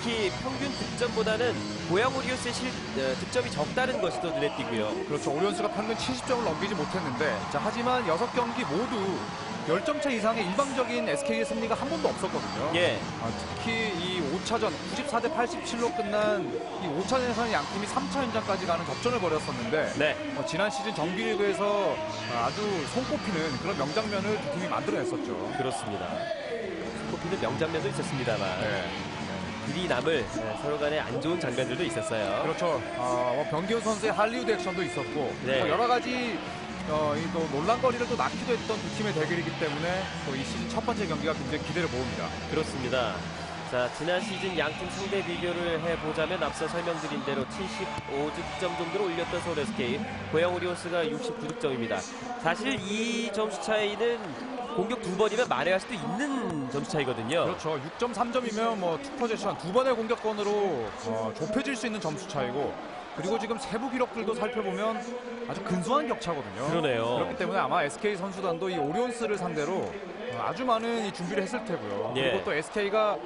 특히 평균 득점보다는 고양 오리온스의 득점이 적다는 것이 더 눈에 띄고요. 그렇죠. 오리온스가 평균 70점을 넘기지 못했는데, 자, 하지만 6경기 모두 10점 차 이상의 일방적인 SK의 승리가 한 번도 없었거든요. 예. 특히 이 5차전 94대 87로 끝난 이 5차전에서는 양 팀이 3차 연장까지 가는 접전을 벌였었는데, 네. 지난 시즌 정규리그에서 아주 손꼽히는 그런 명장면을 두 팀이 만들어냈었죠. 그렇습니다. 손꼽히는 명장면도 있었습니다만 길이 남을 서로 간에 안 좋은 장면들도 있었어요. 그렇죠. 변기훈 선수의 할리우드 액션도 있었고, 네. 여러 가지 또 논란거리를 또 낳기도 했던 두 팀의 대결이기 때문에 또 이 시즌 첫 번째 경기가 굉장히 기대를 모읍니다. 그렇습니다. 자, 지난 시즌 양팀 상대 비교를 해보자면 앞서 설명드린 대로 75득점 정도로 올렸던 서울 SK, 고양 오리온스가 69득점입니다. 사실 이 점수 차이는 공격 2번이면 만회할 수도 있는 점수 차이거든요. 그렇죠. 6.3점이면 뭐 투포제션 2번의 공격권으로 좁혀질 수 있는 점수 차이고, 그리고 지금 세부 기록들도 살펴보면 아주 근소한 격차거든요. 그러네요. 그렇기 때문에 아마 SK 선수단도 이 오리온스를 상대로 아주 많은 이 준비를 했을 테고요. 예. 그리고 또 SK가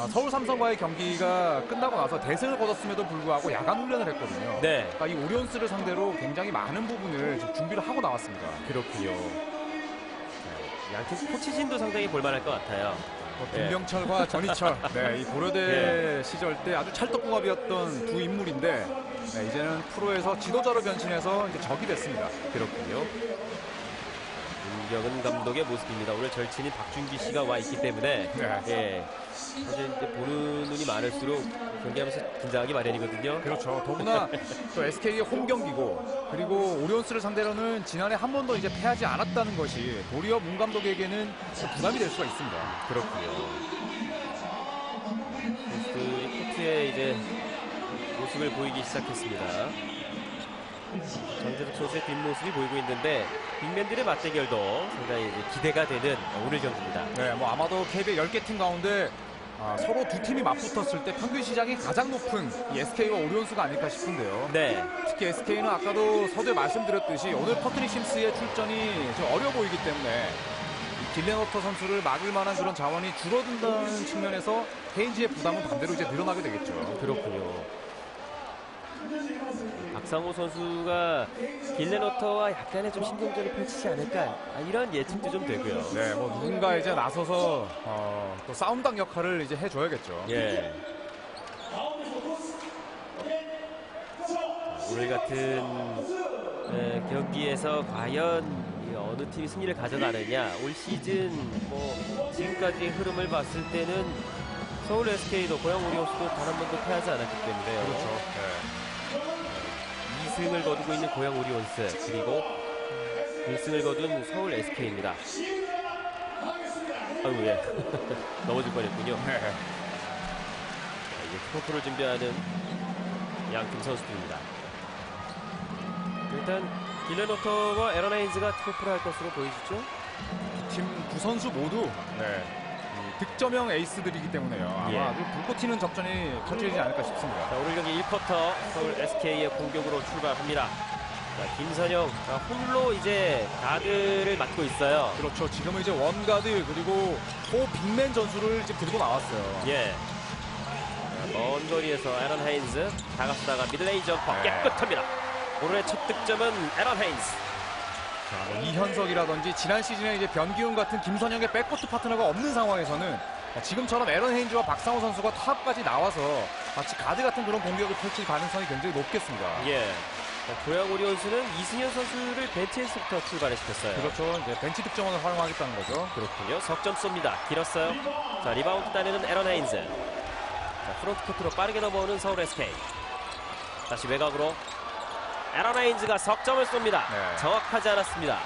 서울 삼성과의 경기가 끝나고 나서 대승을 거뒀음에도 불구하고 야간 훈련을 했거든요. 네. 그러니까 이 오리온스를 상대로 굉장히 많은 부분을 지금 준비를 하고 나왔습니다. 그렇군요. 양팀 코치진도 상당히 볼만할 것 같아요. 김병철과 전희철, 이 고려대 시절 때 아주 찰떡궁합이었던 두 인물인데, 이제는 프로에서 지도자로 변신해서 이제 적이 됐습니다. 그렇군요. 윤경은 감독의 모습입니다. 오늘 절친인 박준기 씨가 와 있기 때문에 사실 이제 보는 눈이 많을수록 경기하면서 긴장하기 마련이거든요. 그렇죠. 더구나 또 SK의 홈 경기고, 그리고 오리온스를 상대로는 지난해 한 번도 이제 패하지 않았다는 것이 도리어 문 감독에게는 부담이 될 수가 있습니다. 그렇군요. 선수들이 코트에 이제 모습을 보이기 시작했습니다. 장재석 선수의 뒷모습이 보이고 있는데, 빅맨들의 맞대결도 상당히 이제 기대가 되는 오늘 경기입니다. 네, 뭐 아마도 KBL 10개 팀 가운데 서로 두 팀이 맞붙었을 때 평균 시장이 가장 높은 이 SK와 오리온스가 아닐까 싶은데요. 네. 특히 SK는 아까도 서두에 말씀드렸듯이 오늘 퍼트릭 심스의 출전이 좀 어려 보이기 때문에 이 길레너터 선수를 막을 만한 그런 자원이 줄어든다는 측면에서 헤인지의 부담은 반대로 이제 늘어나게 되겠죠. 그렇군요. 박상호 선수가 길레너터와 약간의 좀 신경전을 펼치지 않을까, 이런 예측도 좀 되고요. 네, 뭐 누군가 이제 나서서 또 싸움당 역할을 이제 해줘야겠죠. 예. 오늘 같은 경기에서 과연 어느 팀이 승리를 가져가느냐. 올 시즌 뭐 지금까지 흐름을 봤을 때는 서울 SK도 고양 오리온스도 단 한 번도 패하지 않았기 때문에요. 그렇죠. 2승을 거두고 있는 고양 오리온스, 그리고 1승을 거둔 서울 SK입니다. 아이고, 예. 넘어질 뻔했군요. 네. 이제 투포를 준비하는 양팀 선수들입니다. 일단 길레노터와 에런 헤인즈가 투포를 할 것으로 보이시죠? 팀 두 선수 모두 득점형 에이스들이기 때문에요. 아마 아주 불꽃 튀는 접전이 펼쳐지지 않을까 싶습니다. 자, 오늘 경기 1쿼터 서울 SK의 공격으로 출발합니다. 자, 김선영 홀로 이제 가드를 맡고 있어요. 그렇죠. 지금은 이제 원가드 그리고 호 빅맨 전술을 이제 들고 나왔어요. 예. 자, 먼 거리에서 에런 헤인즈 다가서다가 미들레인 점퍼 깨끗합니다. 오늘의 첫 득점은 에런 헤인즈. 뭐 이현석이라든지 지난 시즌에 이제 변기훈 같은 김선영의 백코트 파트너가 없는 상황에서는 지금처럼 에런 헤인즈와 박상호 선수가 탑까지 나와서 마치 가드 같은 그런 공격을 펼칠 가능성이 굉장히 높겠습니다. 예. 고양 오리온스는 이승현 선수를 벤치에서부터 출발을 시켰어요. 그렇죠. 이제 벤치 득점원을 활용하겠다는 거죠. 그렇군요. 석점 쏩니다. 길었어요. 자, 리바운드 따내는 에런 헤인즈. 자, 프론트 코트로 빠르게 넘어오는 서울 SK. 다시 외곽으로 에런 헤인즈가 석점을 쏩니다. 네. 정확하지 않았습니다.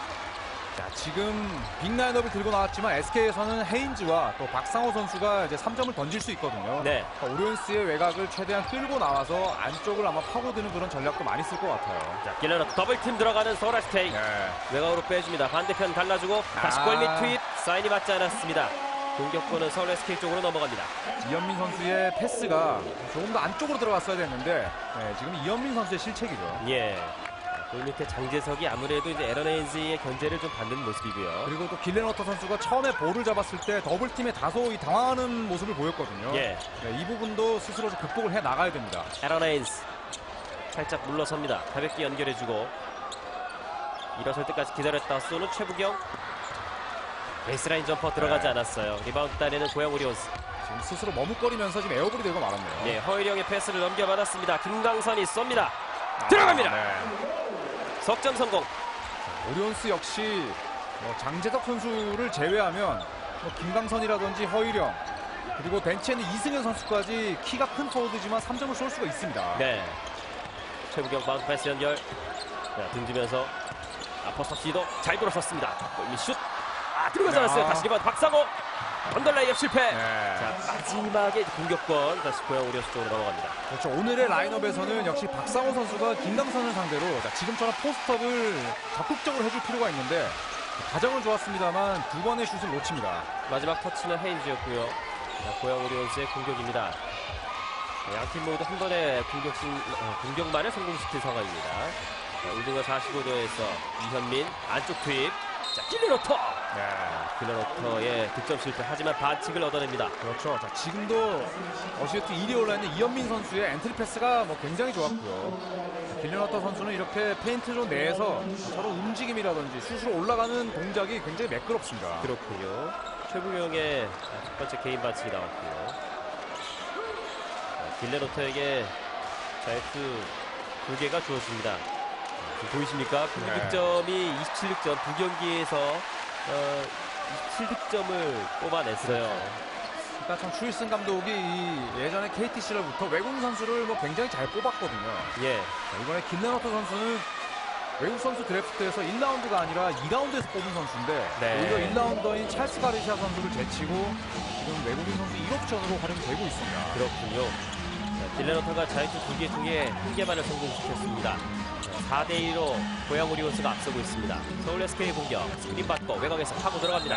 자, 지금 빅 라인업을 들고 나왔지만 SK에서는 헤인즈와 또 박상호 선수가 이제 3점을 던질 수 있거든요. 네. 오리온스의 외곽을 최대한 끌고 나와서 안쪽을 아마 파고드는 그런 전략도 많이 쓸 것 같아요. 자, 길러너 더블팀 들어가는 서울 SK. 외곽으로 빼줍니다. 반대편 갈라주고 다시 골밑 투입. 사인이 맞지 않았습니다. 공격권은 서울 SK 쪽으로 넘어갑니다. 이현민 선수의 패스가 조금 더 안쪽으로 들어갔어야 됐는데 지금 이현민 선수의 실책이죠. 예. 골 밑에 장재석이 아무래도 이제 에런 헤인즈의 견제를 좀 받는 모습이고요. 그리고 또 길렌 워터 선수가 처음에 볼을 잡았을 때 더블팀에 다소 당황하는 모습을 보였거든요. 예. 네, 이 부분도 스스로 좀 극복을 해 나가야 됩니다. 에런 헤인즈 살짝 물러섭니다. 가볍게 연결해주고 일어설 때까지 기다렸다 쏘는 최부경. 베이스라인 점퍼 들어가지 네. 않았어요. 리바운드 따내는 고양 오리온스. 지금 스스로 머뭇거리면서 지금 에어볼이 되고 말았네요. 네, 허일영의 패스를 넘겨받았습니다. 김강선이 쏩니다. 들어갑니다. 네. 석점 성공. 오리온스 역시 장재석 선수를 제외하면 김강선이라든지 허일영 그리고 벤치에는 이승현 선수까지 키가 큰 포워드지만 3점을 쏠 수가 있습니다. 네. 최부경 바운드 패스 연결. 자, 등지면서 아퍼스터 시도 잘 돌아섰습니다. 골밑 슛. 들어가지 않았어요. 다시 리바운드 박상호. 언더 레이업 실패. 네. 자, 마지막에 공격권 다시 고양 오리온스 쪽으로 넘어갑니다. 그렇죠. 오늘의 라인업에서는 역시 박상호 선수가 김강선을 상대로 지금처럼 포스트업을 적극적으로 해줄 필요가 있는데 가정은 좋았습니다만 두 번의 슛을 놓칩니다. 마지막 터치는 헤인즈였고요. 자, 고양 오리온스의 공격입니다. 양팀 모두 한 번의 공격만을 성공시킨 상황입니다. 자, 우중간 45도에서 이현민 안쪽 투입. 자, 길레노터. 네. 길레노터의 득점 실패. 하지만 반칙을 얻어냅니다. 그렇죠. 자, 지금도 어시스트 1위에 올라있는 이현민 선수의 엔트리 패스가 굉장히 좋았고요. 길렌 워터 선수는 이렇게 페인트 존 내에서 서로 움직임이라든지 슛으로 올라가는 동작이 굉장히 매끄럽습니다. 그렇군요. 최부경의 첫 번째 개인 반칙이 나왔고요. 길레노터에게 자유투 2개가 주어집니다. 보이십니까? 공격 네. 득점이 27득점, 두 경기에서 27득점을 뽑아냈어요. 그러니까 참 추일승 감독이 예전에 KT 시절부터 외국인 선수를 굉장히 잘 뽑았거든요. 예, 자, 이번에 길렌 워터 선수는 외국 선수 드래프트에서 1라운드가 아니라 2라운드에서 뽑은 선수인데 네. 오히려 1라운더인 찰스 가르시아 선수를 제치고 지금 외국인 선수 1옵션으로 활용이 되고 있습니다. 그렇군요. 자, 길레노터가 자유투 2개 중에 1개만을 성공시켰습니다. 4대2로 고양 오리온스가 앞서고 있습니다. 서울 SK 공격 스크린 받고 외곽에서 파고 들어갑니다.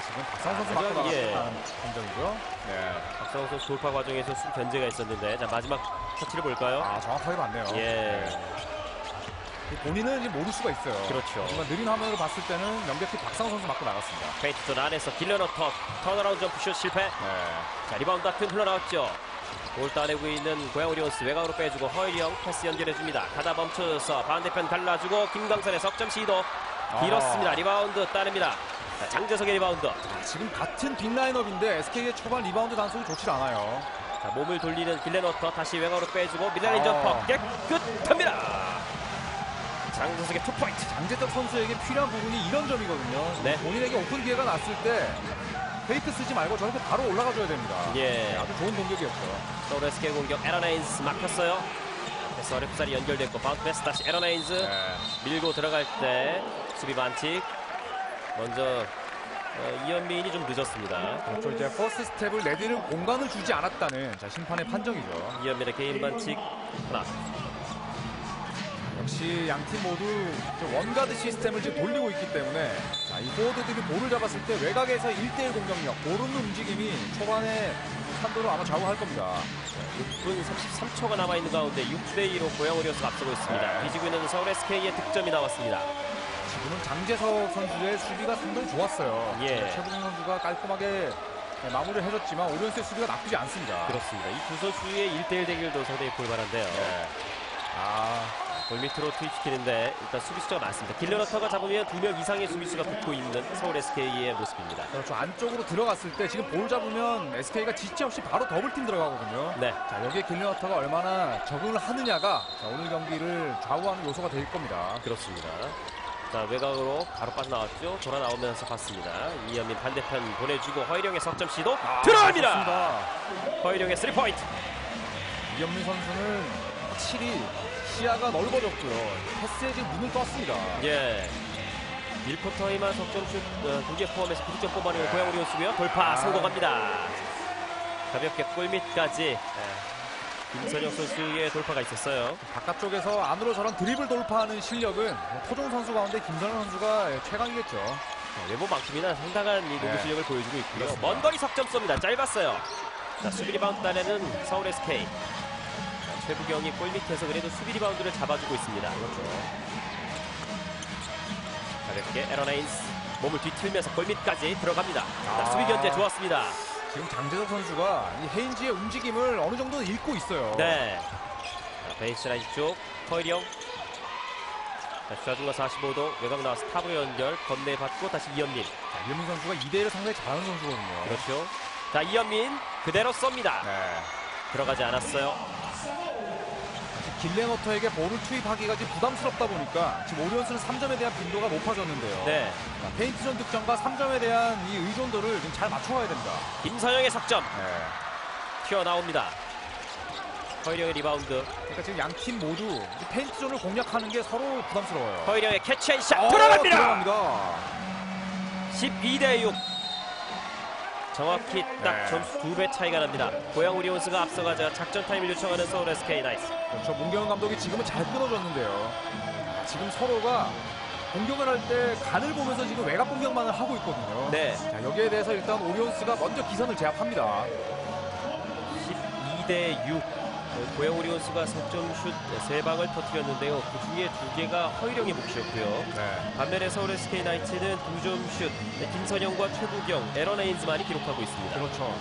지금 박상호 선수 맞고 예. 나갔다는 판정이죠. 네. 박상호 선수 돌파 과정에서 수비 견제가 있었는데 자, 마지막 터치를 볼까요? 정확하게 맞네요. 예, 네. 본인은 이제 모를 수가 있어요. 그렇죠. 하지만 느린 화면으로 봤을 때는 명백히 박상호 선수 맞고 나갔습니다. 페이트존 안에서 길레노터 턴어라운드 점프슛 실패. 네. 자, 리바운드 앞은 흘러나왔죠. 볼 따내고 있는 고양 오리온스 외곽으로 빼주고 허일영 패스 연결해줍니다. 가다 멈춰서 반대편 갈라주고 김강선의 석점 시도 길었습니다. 리바운드 따냅니다. 자, 장재석의 리바운드. 지금 같은 빅 라인업인데 SK의 초반 리바운드 단속이 좋지 않아요. 자, 몸을 돌리는 길레노터 다시 외곽으로 빼주고 미드라인 점퍼 깨끗합니다. 장재석의 투포인트. 장재석 선수에게 필요한 부분이 이런 점이거든요. 네. 본인에게 오픈 기회가 났을 때 페이크 쓰지 말고 저렇게 바로 올라가줘야 됩니다. 예. 아주 좋은 공격이었죠. 서울 SK 공격 에런 헤인즈 막혔어요. 그래서 어렵사리 연결됐고 바운드 패스 다시 에런 헤인즈. 네. 밀고 들어갈 때 수비 반칙. 먼저 이현민이 좀 늦었습니다. 그렇죠. 이제 퍼스트 스텝을 내디를 공간을 주지 않았다는 심판의 판정이죠. 이현민의 개인 반칙 하나. 역시 양팀 모두 원가드 시스템을 지금 돌리고 있기 때문에 이 포워드들이 볼을 잡았을 때 외곽에서 1대1 공격력, 볼 없는 움직임이 초반에 판도를 아마 좌우할 겁니다. 6분 33초가 남아있는 가운데 6대2로 고양 오리온스가 앞서고 있습니다. 네. 뒤지고 있는 서울 SK의 득점이 나왔습니다. 지금은 장재석 선수의 수비가 상당히 좋았어요. 예. 최부경 선수가 깔끔하게 마무리를 해줬지만 오리온스의 수비가 나쁘지 않습니다. 그렇습니다. 이 두 선수의 1대1 대결도 상당히 볼만한데요. 네. 골 밑으로 투입시키는데 일단 수비수가 많습니다. 길레노터가 잡으면 2명 이상의 수비수가 붙고 있는 서울 SK의 모습입니다. 그렇죠. 안쪽으로 들어갔을 때 지금 볼 잡으면 SK가 지체 없이 바로 더블팀 들어가거든요. 네. 자, 여기에 길렌 워터가 얼마나 적응을 하느냐가 오늘 경기를 좌우하는 요소가 될 겁니다. 그렇습니다. 자, 외곽으로 바로 빠져나왔죠. 돌아 나오면서 봤습니다. 이현민 반대편 보내주고 허일영의 석점 시도 들어갑니다. 좋습니다. 허일영의 3포인트. 이현민 선수는 확실히 시야가 넓어졌고요. 패스에 지금 눈을 떴습니다. 예. 1쿼터에만 석점슛 2개 포함해서 9점 뽑아내는 고양 오리온스고요. 돌파 성공합니다. 가볍게 골밑까지 김선영 선수의 돌파가 있었어요. 바깥쪽에서 안으로 저런 드리블 돌파하는 실력은 토종 선수 가운데 김선영 선수가 최강이겠죠. 외모만큼이나 상당한 이 농구 네. 실력을 보여주고 있고요. 그렇습니다. 먼 거리 석점 쏩니다. 짧았어요. 자, 수비 리바운드 따내는 서울 SK. 최부경이 골 밑에서 그래도 수비 리바운드를 잡아주고 있습니다. 그렇죠. 가볍게 에런 헤인스 몸을 뒤틀면서 골 밑까지 들어갑니다. 아. 수비 견제 좋았습니다. 지금 장재석 선수가 이 헤인지의 움직임을 어느 정도는 읽고 있어요. 네. 자, 베이스라인 쪽 허일영. 좌중간 45도 외곽 나와서 탑으로 연결 건네받고 다시 이현민. 자, 이현민 선수가 2대1을 상당히 잘하는 선수거든요. 그렇죠. 자, 이현민 그대로 쏩니다. 네. 들어가지 않았어요. 길레너터에게 볼을 투입하기가 지금 부담스럽다 보니까 지금 오리온스는 3점에 대한 빈도가 높아졌는데요. 네. 자, 페인트전 득점과 3점에 대한 이 의존도를 좀 잘 맞춰가야 됩니다. 김선영의 석점 네. 튀어나옵니다. 허일영의 리바운드. 그러니까 지금 양 팀 모두 페인트전을 공략하는 게 서로 부담스러워요. 허일영의 캐치앤샷 들어갑니다. 들어갑니다. 12대6. 정확히 딱 네. 점수 2배 차이가 납니다. 고양 오리온스가 앞서가자 작전 타임을 요청하는 서울 SK 나이츠. 그렇죠. 문경은 감독이 지금은 잘 끊어줬는데요. 지금 서로가 공격을 할 때 간을 보면서 지금 외곽 공격만을 하고 있거든요. 네. 자, 여기에 대해서 일단 오리온스가 먼저 기선을 제압합니다. 12대6. 고양 오리온스가 석점슛 3방을 터뜨렸는데요. 그 중에 2개가 허일영의 몫이었고요. 네. 반면에 서울 SK 나이츠는 2점 슛 김선영과 최부경, 에런 헤인즈만이 기록하고 있습니다. 그렇죠.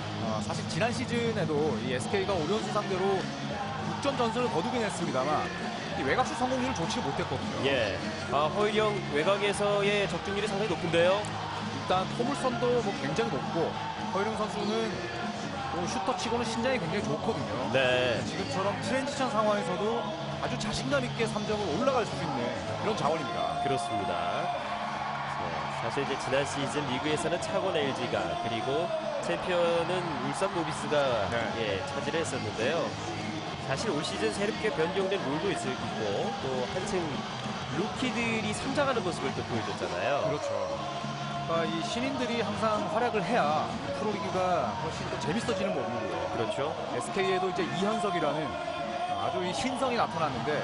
사실 지난 시즌에도 이 SK가 오리온스 상대로 6전 전승을 거두긴 했습니다만 이 외곽슛 성공률을 좋지 못했거든요. 예. 허일영 외곽에서의 적중률이 상당히 높은데요. 일단 포물선도 뭐 굉장히 높고 허일영 선수는 또 슈터 치고는 신장이 굉장히 좋거든요. 네. 지금처럼 트랜지션 상황에서도 아주 자신감 있게 3점을 올라갈 수 있는 그런 자원입니다. 그렇습니다. 네, 사실 이제 지난 시즌 리그에서는 창원 LG가 그리고 챔피언은 울산 모비스가 네. 예, 차지를 했었는데요. 사실 올 시즌 새롭게 변경된 룰도 있고 또 한층 루키들이 성장하는 모습을 또 보여줬잖아요. 그렇죠. 그러니까 이 신인들이 항상 활약을 해야 프로리그가 훨씬 더 재밌어지는 법이고요. 그렇죠. SK에도 이제 이현석이라는 아주 이 신성이 나타났는데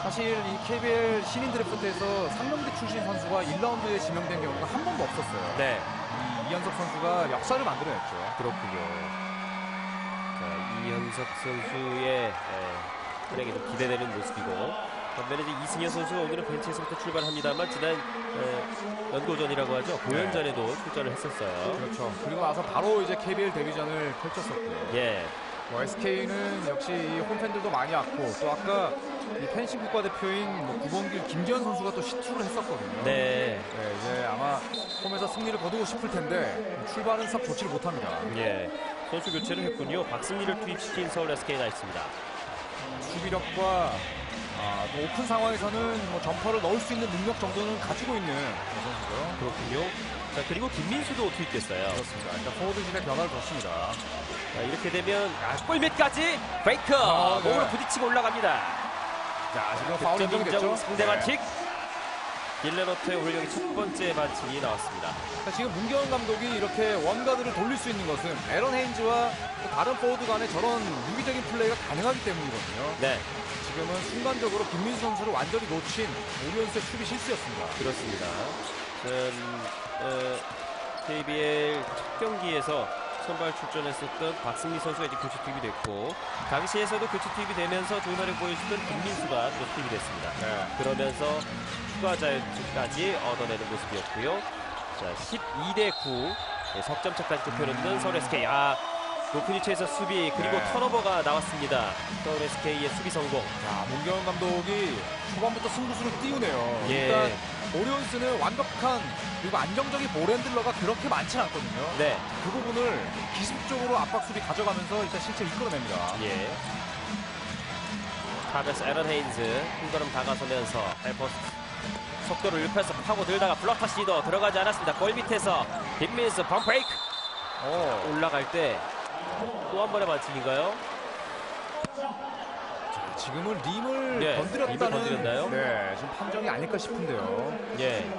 사실 이 KBL 신인 드래프트에서 상명대 출신 선수가 1라운드에 지명된 경우가 한 번도 없었어요. 네. 이 이현석 선수가 역사를 만들어냈죠. 그렇군요. 자, 이현석 선수의 활약이 좀 기대되는 모습이고 반면에 이제 이승현 선수가 오늘은 벤치에서부터 출발합니다만 지난 연고전이라고 하죠. 고연전에도 출전을 했었어요. 그렇죠. 그리고 나서 바로 이제 KBL 데뷔전을 펼쳤었고요. 예. SK는 역시 이 홈팬들도 많이 왔고 또 아까 이 펜싱 국가대표인 구본길 김기현 선수가 또 시투를 했었거든요. 네. 네, 이제 아마 홈에서 승리를 거두고 싶을 텐데 출발은 썩 좋지를 못합니다. 예. 선수 교체를 했군요. 박승리를 투입시킨 서울 SK 나이츠입니다. 수비력과 또 오픈 상황에서는 뭐 점퍼를 넣을 수 있는 능력 정도는 가지고 있는 선수죠. 그렇군요. 자, 그리고 김민수도 투입됐어요. 그렇습니다. 일단 포워드진의 변화를 줬습니다. 자, 이렇게 되면 골밑까지 페이크 네. 몸으로 부딪히고 올라갑니다. 자, 지금 파울 득점 인정이 됐죠. 인정 상대 네. 반칙. 길레너트의 오히려 첫 번째 반칙이 나왔습니다. 자, 지금 문경은 감독이 이렇게 원가드를 돌릴 수 있는 것은 에런 헤인즈와 또 다른 포워드 간의 저런 유기적인 플레이가 가능하기 때문이거든요. 네, 지금은 순간적으로 김민수 선수를 완전히 놓친 오리온스의 수비 실수였습니다. 그렇습니다. KBL 첫 경기에서 선발 출전했었던 박승리 선수가 이제 교체 투입이 됐고 당시에서도 교체 투입이 되면서 좋은 활약 보여주던 김민수가 또 투입이 됐습니다. 네. 그러면서 추가 자유투까지 얻어내는 모습이었고요. 자, 12대9 석점차까지 좁혀놓는 서울 SK. 높은 위치에서 수비 그리고 네. 턴오버가 나왔습니다. 서울 SK의 수비 성공. 자, 문경은 감독이 초반부터 승부수를 띄우네요. 예. 일단 오리온스는 완벽한 그리고 안정적인 볼핸들러가 그렇게 많지는 않거든요. 네, 그 부분을 기습적으로 압박 수비 가져가면서 일단 실체를 이끌어냅니다. 예. 탑에서 에런 헤인즈 한 걸음 다가서면서 발포스트 속도를 높여서 파고들다가 블럭터 시도 들어가지 않았습니다. 골 밑에서 김민수 펌프레이크 올라갈 때 또 한 번의 반칙인가요? 자, 지금은 림을 네, 건드렸다는 림을 건드렸나요? 네, 지금 판정이 아닐까 싶은데요. 예,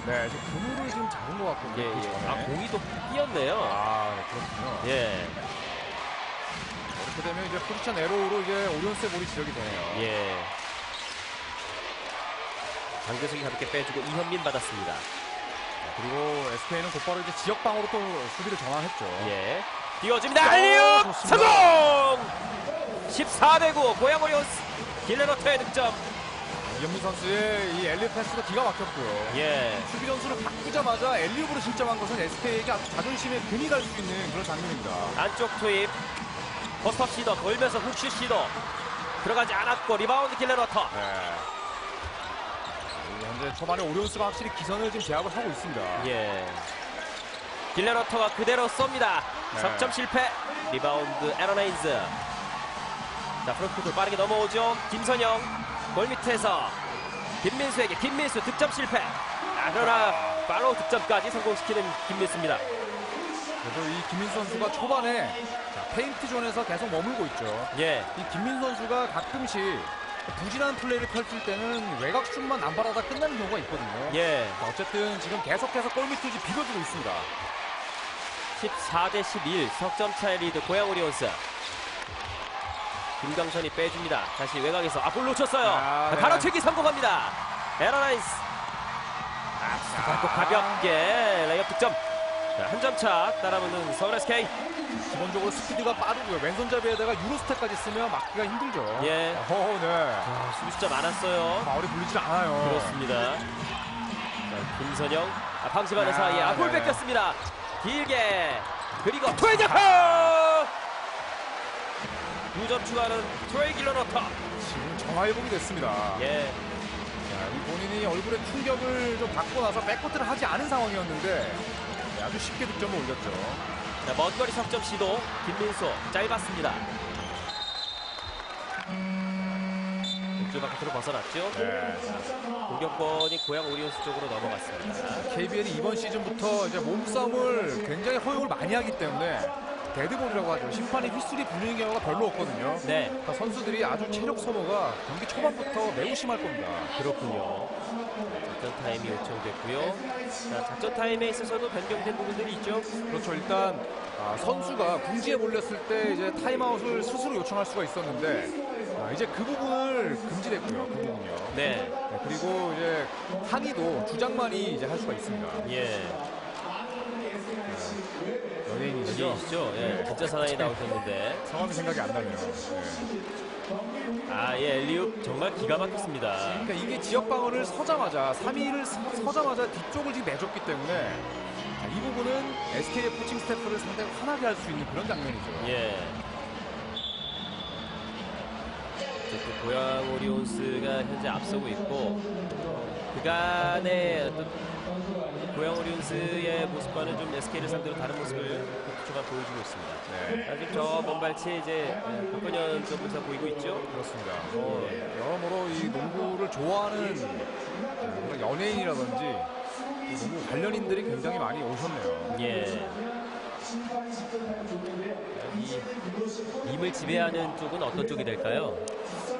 네, 지금 그물을 지금 잡은 것 같거든요. 예, 그 예. 전에. 공이 또 뛰었네요. 그렇군요. 예, 이렇게 되면 이제 포지션 에러로 이제 오리온스의 볼이 지적이 되네요. 예. 장대승이 가볍게 빼주고 이현민 받았습니다. 그리고 SK는 곧바로 이제 지역 방어로 또 수비를 전환했죠. 예. 띄워줍니다. 알리움 좋습니다. 성공! 14대9 고양 오리온스 길레너터의 득점. 이현민 선수의 이 엘리웁 패스도 기가 막혔고요. 예. 수비 전술을 바꾸자마자 엘리웁으로 실점한 것은 SK에게 아주 자존심에 금이 갈 수 있는 그런 장면입니다. 안쪽 투입. 포스트업 시도 돌면서 훅슛 시도 들어가지 않았고 리바운드 길레너터. 네. 현재 초반에 오리온스가 확실히 기선을 지금 제압을 하고 있습니다. 예. 길레너터가 그대로 쏩니다. 네. 석점 실패. 리바운드 에런 헤인즈. 자, 프론트콜 빠르게 넘어오죠. 김선영 골 밑에서 김민수에게 김민수 득점 실패. 그러나 팔로우 득점까지 성공시키는 김민수입니다. 그래도 이 김민수 선수가 초반에 페인트 존에서 계속 머물고 있죠. 예. 이 김민수 선수가 가끔씩 부진한 플레이를 펼칠 때는 외곽슛만 남발하다 끝나는 경우가 있거든요. 예. 어쨌든 지금 계속해서 골밑을 비벼주고 있습니다. 14대11 석점 차의 리드 고양 오리온스. 김강선이 빼줍니다. 다시 외곽에서 볼 놓쳤어요. 네. 가로채기 성공합니다. 에러나이스. 또 가볍게 레이업 득점. 한 점 차 따라붙는 서울 SK. 기본적으로 스피드가 빠르고요. 왼손잡이에다가 유로스텝까지 쓰면 막기가 힘들죠. 예. 네. 수비 숫자 많았어요. 마울이 불리질 않아요. 그렇습니다. 자, 김선영 방심하는 사이에 볼 네. 뺏겼습니다. 길게 그리고 트레이 잡고 2점 추가하는 트레이 길러너터. 지금 정화회복이 됐습니다. 예. 자, 이 본인이 얼굴에 충격을 좀 받고 나서 백코트를 하지 않은 상황이었는데 아주 쉽게 득점을 올렸죠. 자, 먼거리 석점 시도 김민수 짧았습니다. 목줄 바깥으로 벗어났죠. 네. 공격권이 고양 오리온스 쪽으로 넘어갔습니다. KBL이 이번 시즌부터 이제 몸싸움을 굉장히 허용을 많이 하기 때문에 데드볼이라고 하죠. 심판이 휘슬이 불리는 경우가 별로 없거든요. 네, 그러니까 선수들이 아주 체력 소모가 경기 초반부터 매우 심할 겁니다. 그렇군요. 작전 타임이 요청됐고요. 자, 작전 타임에 있어서도 변경된 부분들이 있죠. 그렇죠. 일단 선수가 궁지에 몰렸을 때 이제 타임아웃을 스스로 요청할 수가 있었는데 이제 그 부분을 금지됐고요. 그 부분요. 네, 네, 그리고 이제 항의도 주장만이 이제 할 수가 있습니다. 예. 연예인이시죠? 연예인이시죠? 예. 진짜 사나이 나오셨는데. 성함이 생각이 안 나네요. 네. 예, 엘리웁 정말 기가 막혔습니다. 그러니까 이게 지역 방어를 서자마자 3위를 서자마자 뒤쪽을 지금 내줬기 때문에 이 부분은 SK의 코칭 스태프를 상당히 화나게 할 수 있는 그런 장면이죠. 예. 어쨌든 고양 오리온스가 현재 앞서고 있고 그간의 어떤 고양 오리온스의 모습과는 좀 SK를 상대로 다른 모습을 초반 보여주고 있습니다. 네. 아직 저 먼발치 이제 박건현 쪽에서 보이고 있죠. 그렇습니다. 여러모로 이 농구를 좋아하는 그런 연예인이라든지 농구 관련인들이 굉장히 많이 오셨네요. 예. 이 임을 지배하는 쪽은 어떤 쪽이 될까요?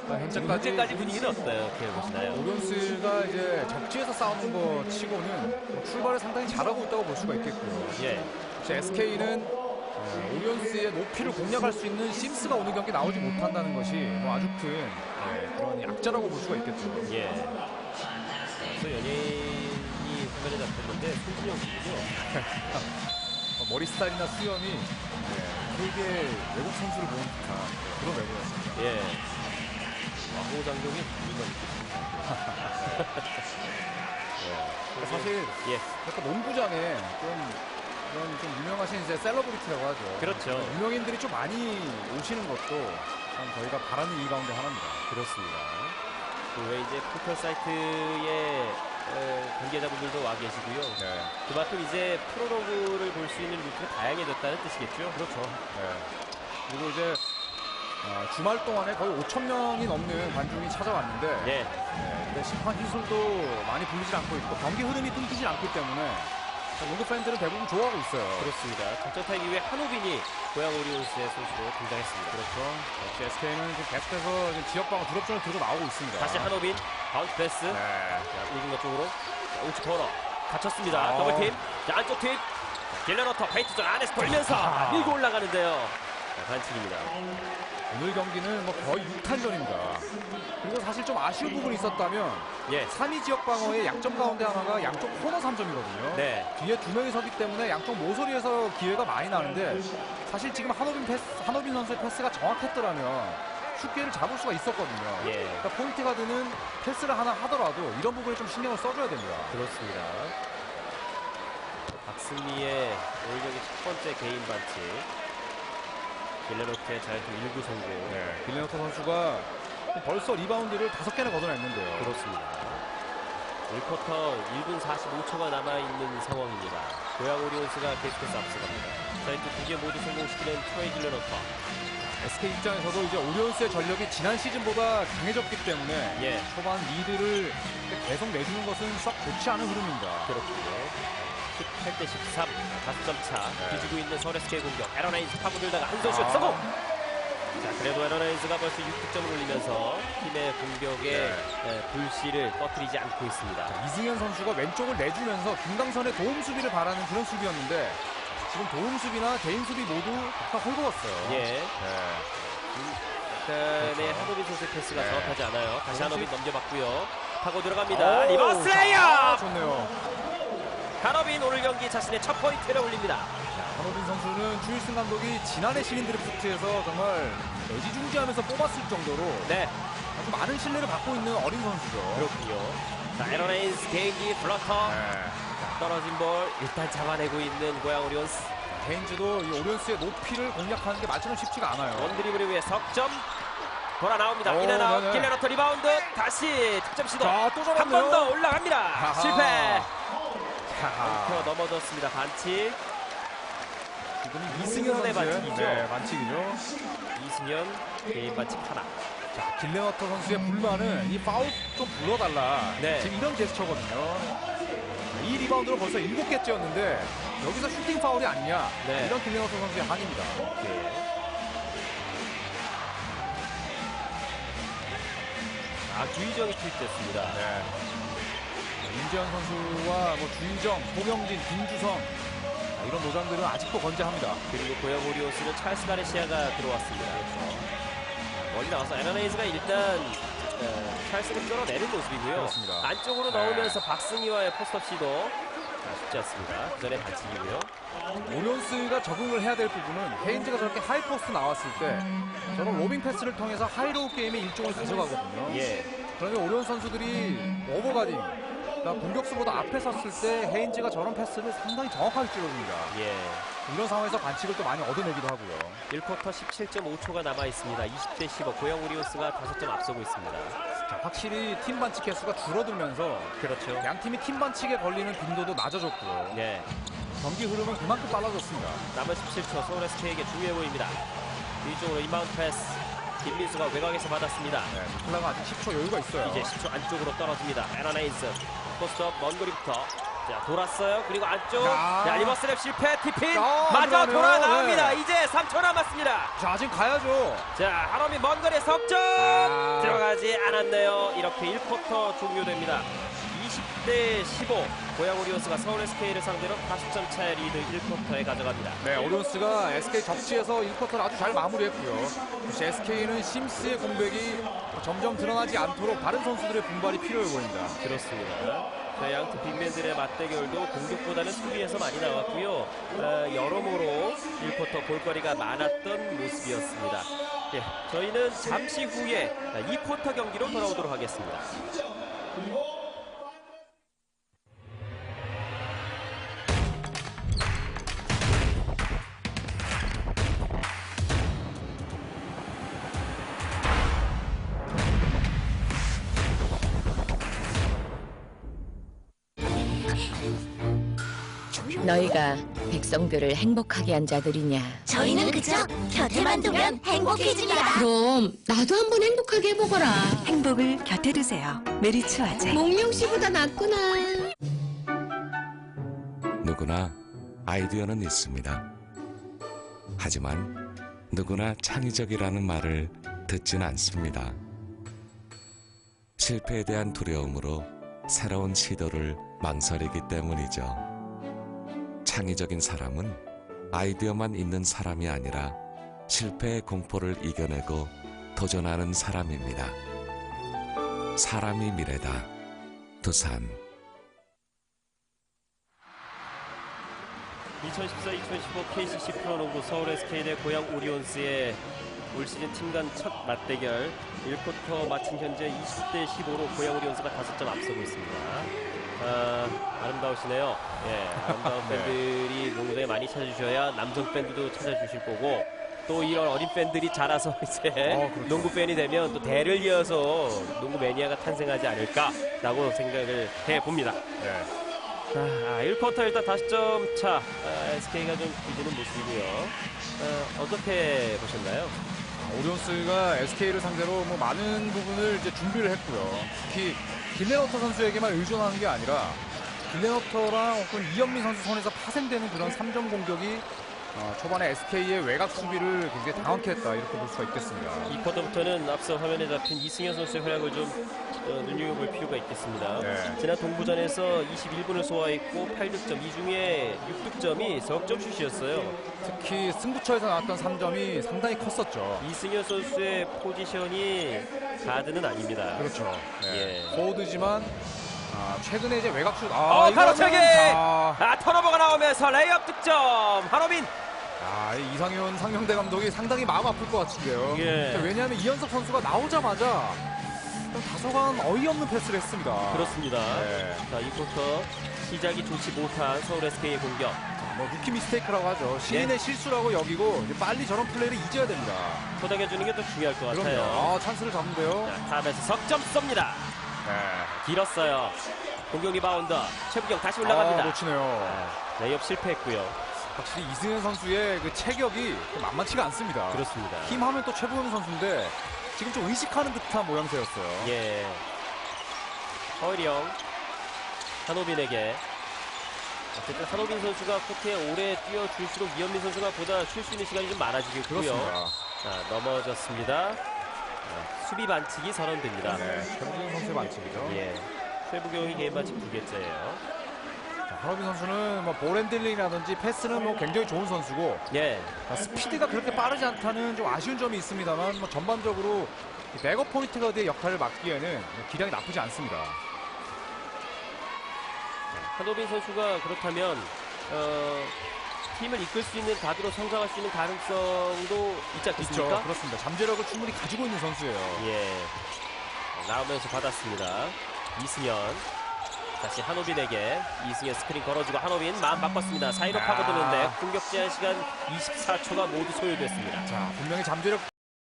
현재까지 분위기는 어떻게 보시나요? 오리온스가 이제 적지에서 싸우는 거 치고는 출발을 상당히 잘하고 있다고 볼 수가 있겠고요. 예. 혹시 SK는 오리온스의 높이를 공략할 수 있는 심스가 오늘 경기 나오지 못한다는 것이 아주 큰 그런 약자라고 볼 수가 있겠죠. 예. 그래서 연예인이 화면에 잡혔는데 손준영 씨군요. 머리 스타일이나 수염이 KBL 외국 선수를 보는 듯한 그런 외모였습니다. 예. 호장경이 물건 사실 예. 약간 농구장에 좀 유명하신 이제 셀러브리티라고 하죠. 그렇죠. 유명인들이 좀 많이 오시는 것도 참 저희가 바라는 일 가운데 하나입니다. 그렇습니다. 그 외에 이제 포털 사이트의 관계자분들도 와 계시고요. 네. 그만큼 이제 프로로그를 볼 수 있는 루트가 다양해졌다는 뜻이겠죠. 그렇죠. 네. 그리고 이제 주말 동안에 거의 5,000명이 넘는 관중이 찾아왔는데 예. 근데 심판 기술도 많이 불리지 않고 있고 경기 흐름이 끊기지 않기 때문에 농구 팬들은 대부분 좋아하고 있어요. 그렇습니다. 작전 타임 이후에 한호빈이 고양 오리온스의 선수로 등장했습니다. 그렇죠. 역시 SK는 지금 계속해서 지금 지역방어 드롭존을 들고 나오고 있습니다. 다시 한호빈 바운스 패스. 네. 자, 우중것 쪽으로 우측 코너 갇혔습니다. 더블팀. 자, 안쪽 팀. 길레너터 페인트존 안에서 돌면서 밀고 올라가는데요. 자, 반칙입니다. 오늘 경기는 뭐 거의 6탄전입니다. 그리고 사실 좀 아쉬운 부분이 있었다면 예. 3위 지역 방어의 약점 가운데 하나가 양쪽 코너 3점이거든요. 네. 뒤에 2명이 서기 때문에 양쪽 모서리에서 기회가 많이 나는데 사실 지금 한호빈 선수의 패스가 정확했더라면 슛기회를 잡을 수가 있었거든요. 예. 그러니까 포인트가 드는 패스를 하나 하더라도 이런 부분에 좀 신경을 써줘야 됩니다. 그렇습니다. 박승리의 오늘 경기 첫 번째 개인 반칙. 빌레노트의 자유투 1구 성공. 빌레노터 선수가 벌써 리바운드를 5개나 걷어냈는데요. 그렇습니다. 1쿼터 1분 45초가 남아있는 상황입니다. 고양 오리온스가 계속해서 앞서갑니다. 자유투 2개 모두 성공시키는 트레이 빌레노터. SK 입장에서도 이제 오리온스의 전력이 지난 시즌보다 강해졌기 때문에 예. 초반 리드를 계속 내주는 것은 썩 좋지 않은 흐름입니다. 그렇군요. 18대 13, 5점 차. 네. 뒤지고 있는 서울 SK 공격. 에런 하인즈 파고들다가 한손슛 성공! 자, 그래도 에런 하인즈가 벌써 6득점을 올리면서 팀의 공격에 불씨를 꺼뜨리지 않고 있습니다. 이승현 선수가 왼쪽을 내주면서 김강선의 도움 수비를 바라는 그런 수비였는데 지금 도움 수비나 개인 수비 모두 다 헐거웠어요. 예. 약간의 그렇죠. 한호빈 선수의 패스가 네. 정확하지 않아요. 다시 한호빈 그렇지. 넘겨봤고요. 타고 들어갑니다. 리버스 자, 레이업! 좋네요. 한호빈 오늘 경기 자신의 첫 포인트를 올립니다. 한호빈 선수는 추일승 감독이 지난해 시민 드래프트에서 정말 애지중지하면서 뽑았을 정도로 네, 아주 많은 신뢰를 받고 있는 어린 선수죠. 그렇군요. 자, 에런 하인즈 개인기 플러터. 네. 떨어진 볼 일단 잡아내고 있는 고양 오리온스. 개인지도 이 오리온스의 높이를 공략하는 게 말처럼 쉽지가 않아요. 원드리블을 위해 석점 돌아 나옵니다. 오, 인앤아웃 네네. 길레너터 리바운드 다시 득점 시도 자, 또 한 잡았네요. 번 더 올라갑니다. 하하. 실패. 하하. 켜 넘어졌습니다. 반칙. 지금 이승현의 선수의 반칙이죠. 네, 반칙이죠. 이승현 개인 반칙 하나. 자, 길레너터 선수의 불만은 이 파울 좀 불러달라. 네. 지금 이런 제스처거든요. 이 리바운드로 벌써 7개째였는데 여기서 슈팅 파울이 아니냐. 네. 이런 길레너터 선수의 한입니다. 예. 주의정이 투입됐습니다. 네. 윤재현 선수와 뭐 주희정, 고명진, 김주성 이런 노장들은 아직도 건재합니다. 그리고 고양 오리온스는 찰스 가레시아가 들어왔습니다. 멀리 나와서 에런 하인즈가 일단 찰스를 끌어내는 모습이고요. 그렇습니다. 안쪽으로 네. 넣으면서 박승희와의 포스트업 시도 쉽지 않습니다. 그 전에 반칙이고요. 오리온스가 적응을 해야 될 부분은 헤인즈가 저렇게 하이포스트 나왔을 때 저런 로빙 패스를 통해서 하이로우 게임의 일종을 가져가거든요. 예. 그러면 오리온 선수들이 오버가딩, 그러니까 공격수보다 앞에 섰을 때 헤인즈가 저런 패스를 상당히 정확하게 찔러줍니다. 예. 이런 상황에서 반칙을 또 많이 얻어내기도 하고요. 1쿼터 17.5초가 남아 있습니다. 20대 15. 고양 오리온스가 5점 앞서고 있습니다. 자, 확실히 팀 반칙 개수가 줄어들면서 그렇죠. 양 팀이 팀 반칙에 걸리는 빈도도 낮아졌고요. 네. 경기 흐름은 그만큼 빨라졌습니다. 남은 17초 서울 SK에게 중요해 보입니다. 뒤쪽으로 인바운드 패스. 김민수가 외곽에서 받았습니다. 네, 플라가 아직 10초 여유가 있어요. 이제 10초 안쪽으로 떨어집니다. 에런 하인즈. 포스트업 먼 거리부터. 자, 돌았어요. 그리고 안쪽. 야. 자, 리버스랩 실패. 티핀. 야, 마저 들어가네요. 돌아 나옵니다. 네. 이제 3초 남았습니다. 자, 아직 가야죠. 자, 한호민 먼 거리에 석점. 아. 들어가지 않았네요. 이렇게 1쿼터 종료됩니다. 20대 15. 고양 오리온스가 서울 SK를 상대로 40점 차의 리드 1쿼터에 가져갑니다. 네, 오리온스가 SK 적지에서 1쿼터를 아주 잘 마무리했고요. 역시 SK는 심스의 공백이 점점 드러나지 않도록 다른 선수들의 분발이 필요해 보입니다. 그렇습니다. 양팀 빅맨들의 맞대결도 공격보다는 수비에서 많이 나왔고요. 여러모로 1쿼터 볼거리가 많았던 모습이었습니다. 예, 저희는 잠시 후에 2쿼터 경기로 돌아오도록 하겠습니다. 너희가 백성들을 행복하게 한 자들이냐? 저희는 그저 곁에만 두면 행복해집니다. 그럼 나도 한번 행복하게 해보거라. 행복을 곁에 두세요. 메리츠 화재. 몽룡 씨보다 낫구나. 누구나 아이디어는 있습니다. 하지만 누구나 창의적이라는 말을 듣진 않습니다. 실패에 대한 두려움으로 새로운 시도를 망설이기 때문이죠. 창의적인 사람은 아이디어만 있는 사람이 아니라 실패의 공포를 이겨내고 도전하는 사람입니다. 사람이 미래다. 두산. 2014-2015 KCC 프로농구 서울 SK 대 고양 오리온스의 올 시즌 팀 간 첫 맞대결 1쿼터 마친 현재 20대 15로 고양 오리온스가 5점 앞서고 있습니다. 아름다우시네요. 예, 아름다운 팬들이 농구장에 많이 찾아주셔야 남성 팬들도 찾아주실 거고 또 이런 어린 팬들이 자라서 이제 그렇죠. 농구 팬이 되면 또 대를 이어서 농구 매니아가 탄생하지 않을까라고 생각을 해봅니다. 네. 1쿼터 일단 5점 차 SK가 좀 뒤지는 모습이고요. 어떻게 보셨나요? 오리온스가 SK를 상대로 뭐 많은 부분을 이제 준비를 했고요. 특히 길레너터 선수에게만 의존하는 게 아니라 길레너터랑 혹은 이현민 선수 손에서 파생되는 그런 3점 공격이 초반에 SK의 외곽 수비를 굉장히 당황케 했다 이렇게 볼 수가 있겠습니다. 2쿼터부터는 앞서 화면에 잡힌 이승현 선수의 활약을 좀 눈여겨볼 필요가 있겠습니다. 네. 지난 동부전에서 21분을 소화했고 8득점, 이 중에 6득점이 석점 슛이었어요. 특히 승부처에서 나왔던 3점이 상당히 컸었죠. 이승현 선수의 포지션이 가드는 아닙니다. 그렇죠. 예. 포워드지만 최근에 이제 외곽슛 가로채기! 이거는 턴오버가 나오면서 레이업 득점 한호빈. 이 이상현 상명대 감독이 상당히 마음 아플 것 같은데요. 예. 왜냐하면 이현석 선수가 나오자마자 좀 다소간 어이없는 패스를 했습니다. 그렇습니다. 네. 자, 2쿼터 시작이 좋지 못한 서울 SK의 공격. 뭐 루키 미스테이크라고 하죠. 시인의 실수라고 여기고 이제 빨리 저런 플레이를 잊어야 됩니다. 토닥여주는 게 더 중요할 것 같아요. 그럼요. 찬스를 잡는데요. 자, 탑에서 석점 쏩니다. 길었어요. 공격 리바운드. 최부경 다시 올라갑니다. 놓치네요. 레이업 실패했고요. 확실히 이승현 선수의 그 체격이 만만치가 않습니다. 그렇습니다. 힘하면 또 최부경 선수인데 지금 좀 의식하는 듯한 모양새였어요. 예. 허일영 한호빈에게. 어쨌든 한호빈 선수가 코트에 오래 뛰어줄수록 이현민 선수가 보다 쉴 수 있는 시간이 좀 많아지겠고요. 그렇습니다. 자, 넘어졌습니다. 수비 반칙이 선언됩니다. 네, 최부경 선수의 반칙이죠. 예. 최부경이 개인 반칙 2개째예요. 한호빈 선수는 뭐 볼핸들링이라든지 패스는 뭐 굉장히 좋은 선수고 예. 스피드가 그렇게 빠르지 않다는 좀 아쉬운 점이 있습니다만 뭐 전반적으로 이 백업 포인트 가드의 역할을 맡기에는 기량이 나쁘지 않습니다. 한호빈 선수가 그렇다면 팀을 이끌 수 있는 가드로 성장할 수 있는 가능성도 있지 않겠습니까? 있죠. 그렇습니다. 잠재력을 충분히 가지고 있는 선수예요. 예. 나오면서 받았습니다. 이승현. 다시 한호빈에게 이승현 스크린 걸어주고 한호빈 마음 바꿨습니다. 사이로 파고드는데 공격 제한 시간 24초가 모두 소요됐습니다. 자, 분명히 잠재력